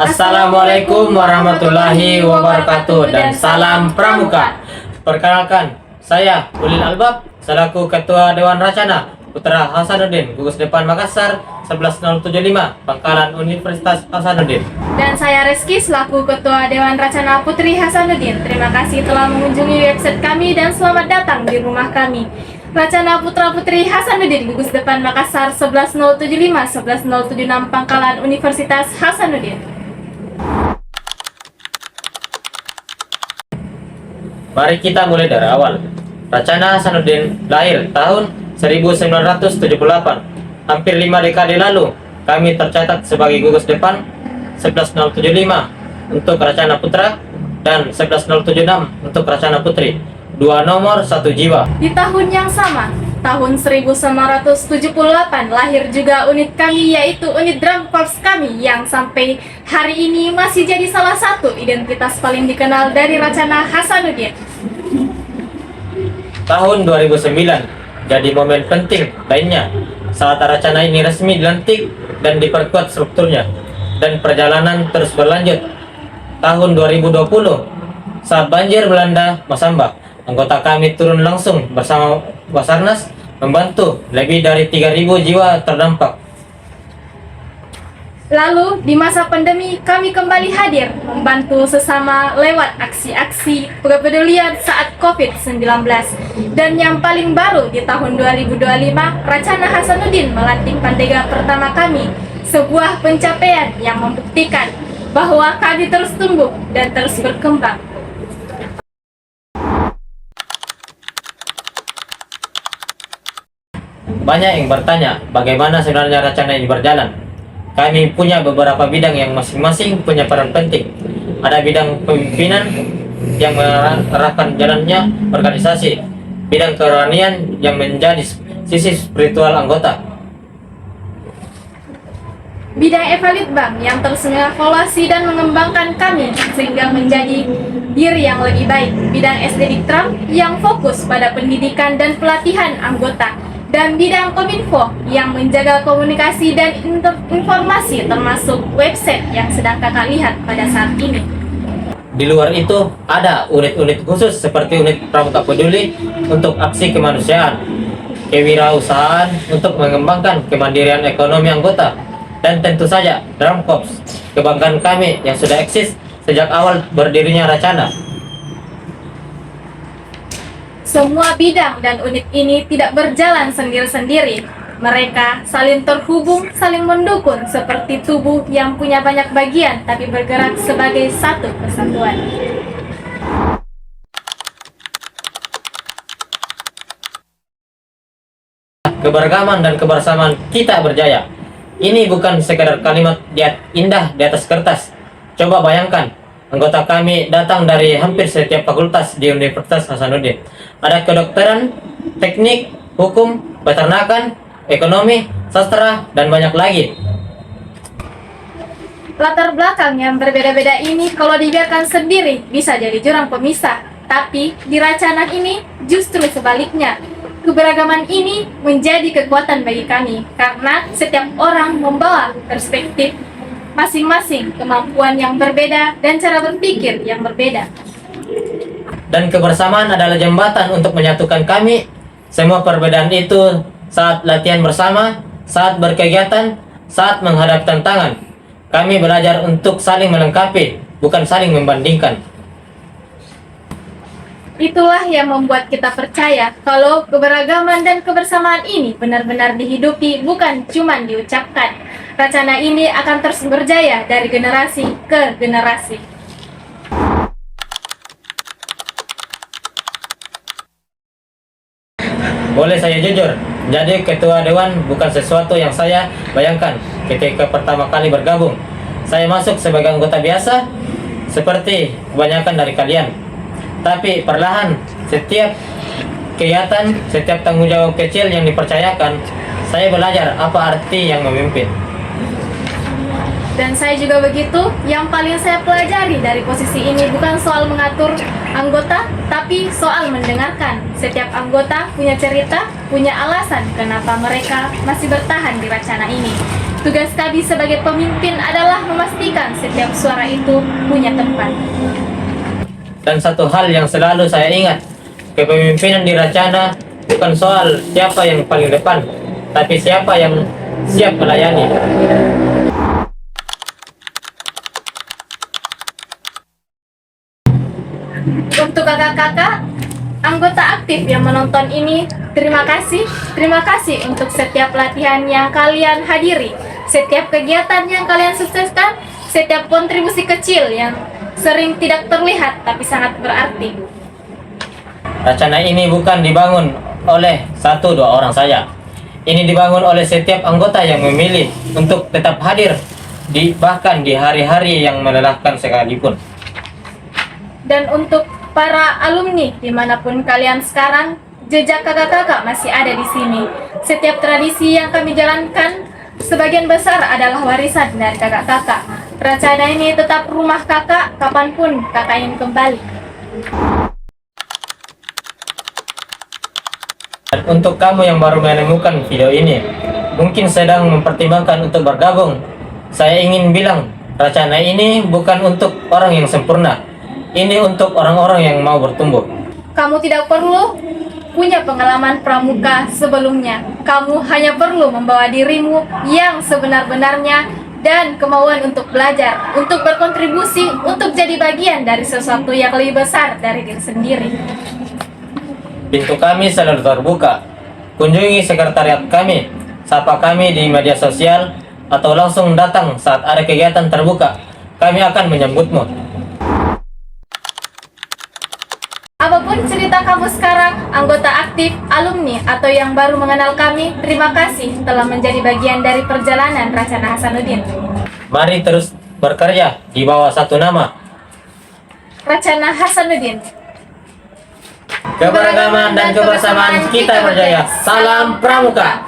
Assalamualaikum warahmatullahi wabarakatuh dan salam pramuka. Perkenalkan, saya Ulil Albab selaku Ketua Dewan Racana Putra Hasanuddin, gugus depan Makassar 11075, Pangkalan Universitas Hasanuddin. Dan saya Reski selaku Ketua Dewan Racana Putri Hasanuddin. Terima kasih telah mengunjungi website kami dan selamat datang di rumah kami. Racana Putra Putri Hasanuddin, gugus depan Makassar 11075 11076, Pangkalan Universitas Hasanuddin. Mari kita mulai dari awal. Racana Hasanuddin lahir tahun 1978. Hampir 5 dekade lalu, kami tercatat sebagai gugus depan 11075 untuk Racana Putra dan 11076 untuk Racana Putri. 2 nomor 1 jiwa. Di tahun yang sama, tahun 1978, lahir juga unit kami, yaitu unit drum corps kami yang sampai hari ini masih jadi salah satu identitas paling dikenal dari Racana Hasanuddin. Tahun 2009 jadi momen penting lainnya saat Racana ini resmi dilantik dan diperkuat strukturnya, dan perjalanan terus berlanjut. Tahun 2020 saat banjir melanda Masamba, anggota kami turun langsung bersama Basarnas membantu lebih dari 3.000 jiwa terdampak. Lalu di masa pandemi kami kembali hadir membantu sesama lewat aksi-aksi kepedulian saat COVID-19. Dan yang paling baru di tahun 2025, Racana Hasanuddin melantik Pandega pertama kami, sebuah pencapaian yang membuktikan bahwa kami terus tumbuh dan terus berkembang. Banyak yang bertanya bagaimana sebenarnya Racana ini berjalan. Kami punya beberapa bidang yang masing-masing punya peran penting. Ada bidang pemimpinan yang mengarahkan jalannya organisasi, bidang kerohanian yang menjadi sisi spiritual anggota, Bidang Evalidbang yang terus mengevaluasi dan mengembangkan kami sehingga menjadi diri yang lebih baik, bidang SD Diktram yang fokus pada pendidikan dan pelatihan anggota, dan bidang Kominfo yang menjaga komunikasi dan informasi termasuk website yang sedang kakak lihat pada saat ini. Di luar itu ada unit-unit khusus seperti unit Pramuka Peduli untuk aksi kemanusiaan, kewirausahaan untuk mengembangkan kemandirian ekonomi anggota, dan tentu saja Drum Corps, kebanggaan kami yang sudah eksis sejak awal berdirinya Racana. Semua bidang dan unit ini tidak berjalan sendiri-sendiri. Mereka saling terhubung, saling mendukung seperti tubuh yang punya banyak bagian tapi bergerak sebagai satu kesatuan. Keberagaman dan kebersamaan kita berjaya. Ini bukan sekedar kalimat indah di atas kertas. Coba bayangkan, anggota kami datang dari hampir setiap fakultas di Universitas Hasanuddin. Ada kedokteran, teknik, hukum, peternakan, ekonomi, sastra, dan banyak lagi. Latar belakang yang berbeda-beda ini kalau dibiarkan sendiri bisa jadi jurang pemisah. Tapi di Racana ini justru sebaliknya. Keberagaman ini menjadi kekuatan bagi kami karena setiap orang membawa perspektif masing-masing, kemampuan yang berbeda, dan cara berpikir yang berbeda. Dan kebersamaan adalah jembatan untuk menyatukan kami. Semua perbedaan itu saat latihan bersama, saat berkegiatan, saat menghadapi tantangan. Kami belajar untuk saling melengkapi, bukan saling membandingkan. Itulah yang membuat kita percaya kalau keberagaman dan kebersamaan ini benar-benar dihidupi, bukan cuma diucapkan. Racana ini akan terus berjaya dari generasi ke generasi. Boleh saya jujur, jadi ketua dewan bukan sesuatu yang saya bayangkan ketika pertama kali bergabung. Saya masuk sebagai anggota biasa, seperti kebanyakan dari kalian. Tapi perlahan, setiap kegiatan, setiap tanggung jawab kecil yang dipercayakan, saya belajar apa arti yang memimpin. Dan saya juga begitu. Yang paling saya pelajari dari posisi ini bukan soal mengatur anggota, tapi soal mendengarkan. Setiap anggota punya cerita, punya alasan kenapa mereka masih bertahan di Racana ini. Tugas kami sebagai pemimpin adalah memastikan memastikan setiap suara itu punya tempat. Dan satu hal yang selalu saya ingat, kepemimpinan di Racana bukan soal siapa yang paling depan, tapi siapa yang siap melayani. Untuk kakak-kakak, anggota aktif yang menonton ini, terima kasih. Terima kasih untuk setiap latihan yang kalian hadiri, setiap kegiatan yang kalian sukseskan, setiap kontribusi kecil yang sering tidak terlihat tapi sangat berarti. Racana ini bukan dibangun oleh satu dua orang saja. Ini dibangun oleh setiap anggota yang memilih untuk tetap hadir bahkan di hari-hari yang melelahkan sekalipun. Dan untuk para alumni dimanapun kalian sekarang, jejak kakak-kakak masih ada di sini. Setiap tradisi yang kami jalankan, sebagian besar adalah warisan dari kakak-kakak. Racana ini tetap rumah kakak, kapanpun kakak ingin kembali. Dan untuk kamu yang baru menemukan video ini, mungkin sedang mempertimbangkan untuk bergabung, saya ingin bilang, Racana ini bukan untuk orang yang sempurna. Ini untuk orang-orang yang mau bertumbuh. Kamu tidak perlu punya pengalaman pramuka sebelumnya. Kamu hanya perlu membawa dirimu yang sebenar-benarnya dan kemauan untuk belajar, untuk berkontribusi, untuk jadi bagian dari sesuatu yang lebih besar dari diri sendiri. Pintu kami selalu terbuka. Kunjungi sekretariat kami, sapa kami di media sosial, atau langsung datang saat ada kegiatan terbuka. Kami akan menyambutmu. Apapun cerita kamu sekarang, anggota aktif, alumni, atau yang baru mengenal kami, terima kasih telah menjadi bagian dari perjalanan Racana Hasanuddin. Mari terus bekerja di bawah satu nama, Racana Hasanuddin. keberagaman dan kebersamaan kita berjaya. Salam Pramuka.